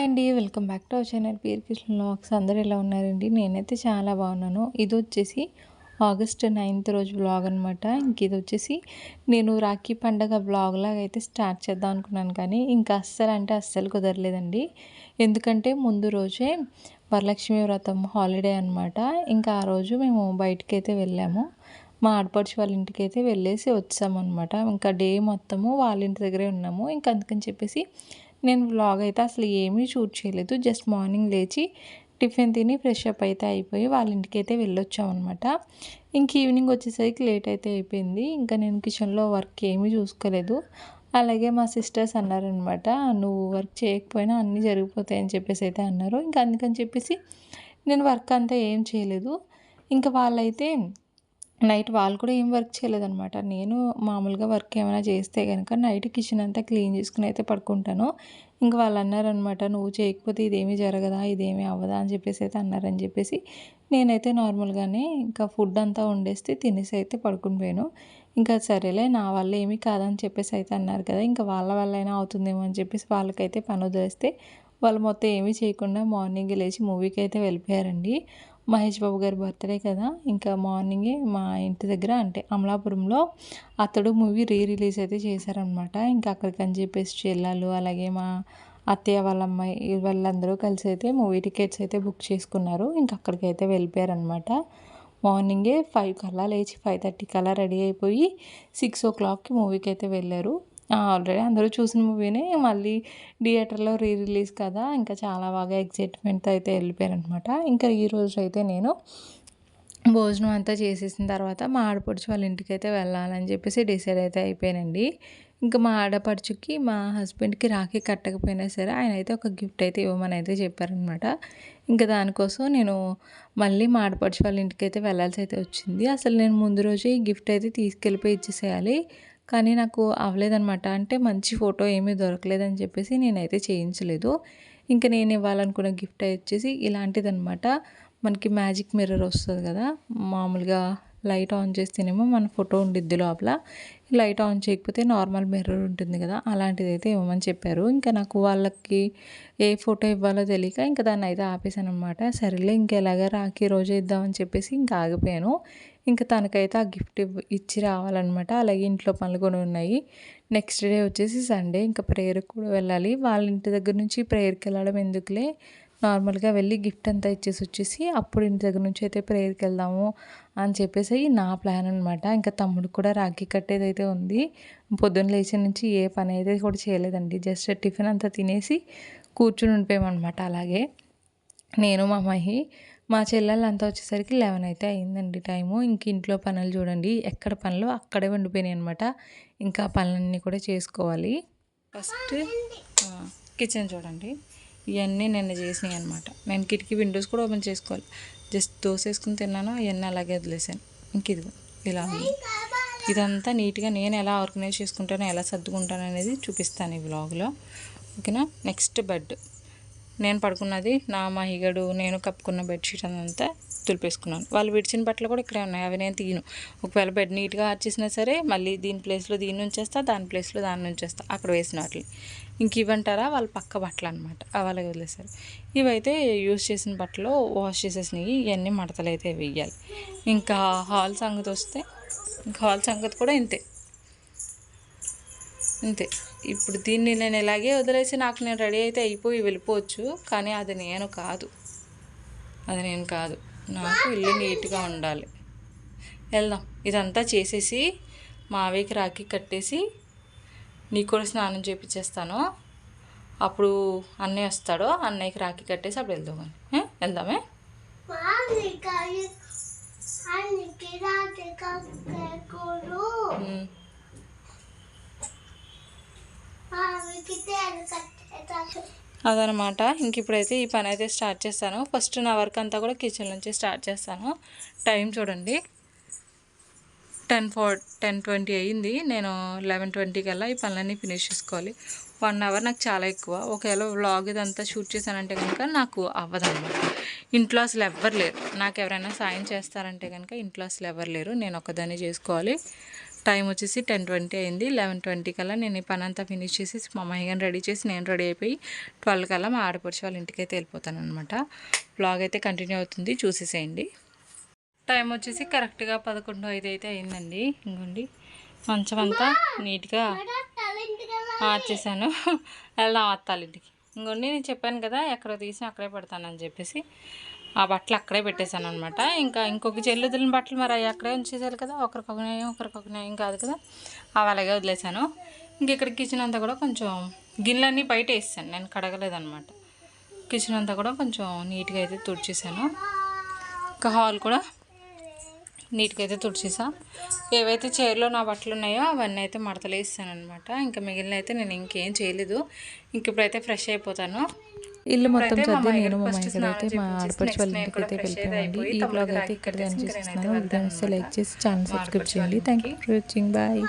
అండి. Welcome back to our channel peer Krishna vlogs. అందరూ ఎలా ఉన్నారండి? నేనైతే చాలా బాగున్నాను. ఇది వచ్చేసి ఆగస్ట్ 9th రోజు వ్లాగ్ అనమాట. ఇంక ఇది వచ్చేసి నేను రాఖీ పండగ వ్లాగ్ లాగా అయితే స్టార్ట్ చేద్దాం అనుకున్నాను, కానీ ఇంకా అస్సలు కుదరలేదండి. ఎందుకంటే ముందు రోజే వరలక్ష్మి వ్రతం హాలిడే అనమాట. ఇంకా ఆ రోజు మేము బయటకైతే వెళ్ళాము. మా ఆడపడుచు వాళ్ళ ఇంటికైతే వెళ్ళేసి వచ్చామన్నమాట. ఇంకా డే మొత్తము వాళ్ళ ఇంటి దగ్గరే ఉన్నాము. ఇంకా అందుకని చెప్పేసి నేను వ్లాగ్ అయితే అసలు ఏమీ షూట్ చేయలేదు. జస్ట్ మార్నింగ్ లేచి టిఫిన్ తిని ఫ్రెష్ అప్ అయితే అయిపోయి వాళ్ళ ఇంటికి అయితే వెళ్ళొచ్చామన్నమాట. ఇంక ఈవినింగ్ వచ్చేసరికి లేట్ అయితే అయిపోయింది. ఇంకా నేను కిచెన్లో వర్క్ ఏమీ చూసుకోలేదు. అలాగే మా సిస్టర్స్ అన్నారనమాట, నువ్వు వర్క్ చేయకపోయినా అన్నీ జరిగిపోతాయి అని చెప్పేసి అయితే అన్నారు. ఇంకా అందుకని చెప్పేసి నేను వర్క్ అంతా ఏం చేయలేదు. ఇంకా వాళ్ళైతే నైట్ వాళ్ళు కూడా ఏం వర్క్ చేయలేదనమాట. నేను మామూలుగా వర్క్ ఏమైనా చేస్తే కనుక నైట్ కిచెన్ అంతా క్లీన్ చేసుకుని అయితే పడుకుంటాను. ఇంకా వాళ్ళు అన్నారనమాట, నువ్వు చేయకపోతే ఇదేమీ జరగదా, ఇదేమీ అవ్వదా అని చెప్పేసి అయితే అన్నారని చెప్పేసి నేనైతే నార్మల్గానే ఇంకా ఫుడ్ అంతా వండేస్తే తినేసి అయితే పడుకుని పోయాను. ఇంకా సరేలే, నా వల్ల ఏమీ కాదని చెప్పేసి అయితే అన్నారు కదా, ఇంకా వాళ్ళ వల్ల అయినా అవుతుందేమో అని చెప్పేసి వాళ్ళకైతే పని వదిలేస్తే వాళ్ళు మొత్తం ఏమీ చేయకుండా మార్నింగ్ లేచి మూవీకి అయితే వెళ్ళిపోయారండి. మహేష్ బాబు గారి బర్త్డే కదా, ఇంకా మార్నింగే మా ఇంటి దగ్గర అంటే అమలాపురంలో అతడు మూవీ రిలీజ్ అయితే చేశారనమాట. ఇంకా అక్కడికని చెప్పేసి చెల్లెలు అలాగే మా అత్తయ్య వాళ్ళ అమ్మాయి వాళ్ళందరూ కలిసి అయితే మూవీ టికెట్స్ అయితే బుక్ చేసుకున్నారు. ఇంకా అక్కడికైతే వెళ్ళిపోయారనమాట. మార్నింగే 5 కల్లా లేచి 5:30 కల్లా రెడీ అయిపోయి 6 o'clockకి మూవీకి అయితే వెళ్ళారు. ఆల్రెడీ అందరూ చూసిన మూవీనే మళ్ళీ థియేటర్లో రిలీజ్ కదా, ఇంకా చాలా బాగా ఎక్సైట్మెంట్తో అయితే వెళ్ళిపోయారనమాట. ఇంకా ఈరోజు అయితే నేను భోజనం అంతా చేసేసిన తర్వాత మా ఆడపడుచు వాళ్ళ ఇంటికైతే వెళ్ళాలని చెప్పేసి డిసైడ్ అయితే అయిపోయానండి. ఇంకా మా ఆడపడుచుకి మా హస్బెండ్కి రాఖీ కట్టకపోయినా సరే ఆయన అయితే ఒక గిఫ్ట్ అయితే ఇవ్వమని అయితే చెప్పారనమాట. ఇంకా దానికోసం నేను మళ్ళీ మా ఆడపడుచు వాళ్ళ ఇంటికైతే వెళ్ళాల్సి అయితే వచ్చింది. అసలు నేను ముందు రోజే ఈ గిఫ్ట్ అయితే తీసుకెళ్ళిపోయి ఇచ్చేసేయాలి, కానీ నాకు అవ్వలేదనమాట. అంటే మంచి ఫోటో ఏమీ దొరకలేదని చెప్పేసి నేనైతే చేయించలేదు. ఇంకా నేను ఇవ్వాలనుకున్న గిఫ్ట్ వచ్చేసి ఇలాంటిదనమాట. మనకి మ్యాజిక్ మిర్రర్ వస్తుంది కదా, మామూలుగా లైట్ ఆన్ చేస్తేనేమో మన ఫోటో ఉండిద్ది లోపల, లైట్ ఆన్ చేయకపోతే నార్మల్ మిర్రర్ ఉంటుంది కదా, అలాంటిది అయితే ఇవ్వమని చెప్పారు. ఇంకా నాకు వాళ్ళకి ఏ ఫోటో ఇవ్వాలో తెలియక ఇంకా దాన్ని అయితే ఆపేసాను అనమాట. సరేలే ఇంకా ఎలాగా రాఖీ రోజే ఇద్దామని చెప్పేసి ఇంకా ఆగిపోయాను. ఇంకా తనకైతే ఆ గిఫ్ట్ ఇచ్చి రావాలన్నమాట. అలాగే ఇంట్లో పనులు కూడా ఉన్నాయి. నెక్స్ట్ డే వచ్చేసి సండే, ఇంకా ప్రేయర్కి కూడా వెళ్ళాలి. వాళ్ళ ఇంటి దగ్గర నుంచి ప్రేయర్కి వెళ్ళడం ఎందుకులే, నార్మల్గా వెళ్ళి గిఫ్ట్ అంతా ఇచ్చేసి వచ్చేసి అప్పుడు ఇంటి దగ్గర నుంచి అయితే ప్రేయర్కి వెళ్దాము అని చెప్పేసి నా ప్లాన్ అనమాట. ఇంకా తమ్ముడు కూడా రాఖీ కట్టేది అయితే ఉంది. పొద్దున్న లేచి నుంచి ఏ పని అయితే కూడా చేయలేదండి. జస్ట్ టిఫిన్ అంతా తినేసి కూర్చుని ఉండిపోయామన్నమాట. అలాగే నేను మా మహి మా చెల్లెళ్ళంతా వచ్చేసరికి 11 అయితే అయిందండి టైము. ఇంక ఇంట్లో పనులు చూడండి, ఎక్కడ పనులు అక్కడే ఉండిపోయినాయి అనమాట. ఇంకా పనులన్నీ కూడా చేసుకోవాలి. ఫస్ట్ కిచెన్ చూడండి, ఇవన్నీ నిన్న చేసినాయి అనమాట. నేను కిటికీ విండోస్ కూడా ఓపెన్ చేసుకోవాలి. జస్ట్ దోశ వేసుకుని తిన్నాను, ఇవన్నీ అలాగే వదిలేసాను. ఇంక ఇది ఇలా ఉంది. ఇదంతా నీట్గా నేను ఎలా ఆర్గనైజ్ చేసుకుంటానో, ఎలా సర్దుకుంటాను అనేది చూపిస్తాను ఈ వ్లాగ్లో, ఓకేనా. నెక్స్ట్ బెడ్, నేను పడుకున్నది నా మహిగడు నేను కప్పుకున్న బెడ్షీట్ అంతా తులిపేసుకున్నాను. వాళ్ళు విడిచిన బట్టలు కూడా ఇక్కడే ఉన్నాయి, అవి నేను తీయను. ఒకవేళ బెడ్ నీట్గా ఆర్చేసినా సరే మళ్ళీ దీని ప్లేస్లో దీన్ని ఉంచేస్తా, దాని ప్లేస్లో దాన్ని ఉంచేస్తా, అక్కడ వేసిన వాటిని. ఇంక ఇవంటారా వాళ్ళ పక్క బట్టలు అనమాట, అలాగే వదిలేసారు. ఇవైతే యూజ్ చేసిన బట్టలు వాష్ చేసేసినవి, ఇవన్నీ మడతలు అయితే వేయాలి. ఇంకా హాల్ సంగతి వస్తే, ఇంకా హాల్ సంగతి కూడా ఇంతే. ఇప్పుడు దీన్ని నేను ఇలాగే వదిలేసి నాకు నేను రెడీ అయితే అయిపోయి వెళ్ళిపోవచ్చు, కానీ అది నేను కాదు, నాకు ఇల్లు నీట్గా ఉండాలి. వెళ్దాం. ఇదంతా చేసేసి మావయ్యకి రాఖీ కట్టేసి నీకు కూడా స్నానం చేయించేస్తాను. అప్పుడు అన్నయ్య వస్తాడు, అన్నయ్యకి రాఖీ కట్టేసి అప్పుడు వెళ్దాం. వెళ్దామే. అదనమాట. ఇంక ఇప్పుడైతే ఈ పని అయితే స్టార్ట్ చేస్తాను. ఫస్ట్ నా వర్క్ అంతా కూడా కిచెన్ నుంచి స్టార్ట్ చేస్తాను. టైం చూడండి 10:20 అయ్యింది. నేను 11:20 కల్లా ఈ పనులన్నీ ఫినిష్ చేసుకోవాలి. 1 అవర్ నాకు చాలా ఎక్కువ. ఒకవేళ వ్లాగ్ ఇదంతా షూట్ చేశానంటే కనుక నాకు అవ్వదన్నమాట. ఇంట్లో అసలు ఎవ్వరు లేరు. నాకు ఎవరైనా సాయం చేస్తారంటే కనుక ఇంట్లో అసలు ఎవరు లేరు, నేను ఒక్కదాన్ని చేసుకోవాలి. టైం వచ్చేసి 10:20 అయింది. 11:20 కల్లా నేను ఈ పని అంతా ఫినిష్ చేసి మా అమ్మయ్యని రెడీ చేసి నేను రెడీ అయిపోయి 12 కల్లా మా ఆడపడిచి వాళ్ళ ఇంటికైతే వెళ్ళిపోతాను అనమాట. బ్లాగ్ అయితే కంటిన్యూ అవుతుంది, చూసేసేయండి. టైం వచ్చేసి కరెక్ట్గా 11:05 అయితే అయిందండి. ఇంకోండి మంచం అంతా నీట్గా మార్చేసాను. వెళ్దాం అత్తాలింటికి. ఇంకోండి నేను చెప్పాను కదా ఎక్కడ తీసి అక్కడే పెడతానని చెప్పేసి ఆ బట్టలు అక్కడే పెట్టేశాను అనమాట. ఇంకా ఇంకొక చెల్లి వదిలిన బట్టలు మరి అవి అక్కడే ఉంచేసారు కదా, ఒకరికొక న్యాయం కాదు కదా, అవి అలాగే వదిలేసాను. ఇంక ఇక్కడ కిచెన్ అంతా కూడా కొంచెం గిన్నెలన్నీ బయట వేసాను, నేను కడగలేదనమాట. కిచెన్ అంతా కూడా కొంచెం నీట్గా అయితే తుడిచేసాను. ఇంకా హాల్ కూడా నీట్గా అయితే తుడిచేసా. ఏవైతే చైర్లో నా బట్టలు ఉన్నాయో అవన్నీ అయితే మడతలు వేసాను అనమాట. ఇంకా మిగిలిన అయితే నేను ఇంకేం చేయలేదు. ఇంక ఇప్పుడైతే ఫ్రెష్ అయిపోతాను. ఇల్లు మొత్తం సర్ది నేను మా అమ్మగారు అయితే మా ఆడపడిచి వాళ్ళ ఇంటికి అయితే వెళ్ళిపోయామండి. ఈ బ్లాగ్ అయితే ఇక్కడ చేస్తున్నాను. వీడియో లైక్ చేసి ఛానల్ సబ్స్క్రైబ్ చేయండి. Thank you for watching. Bye.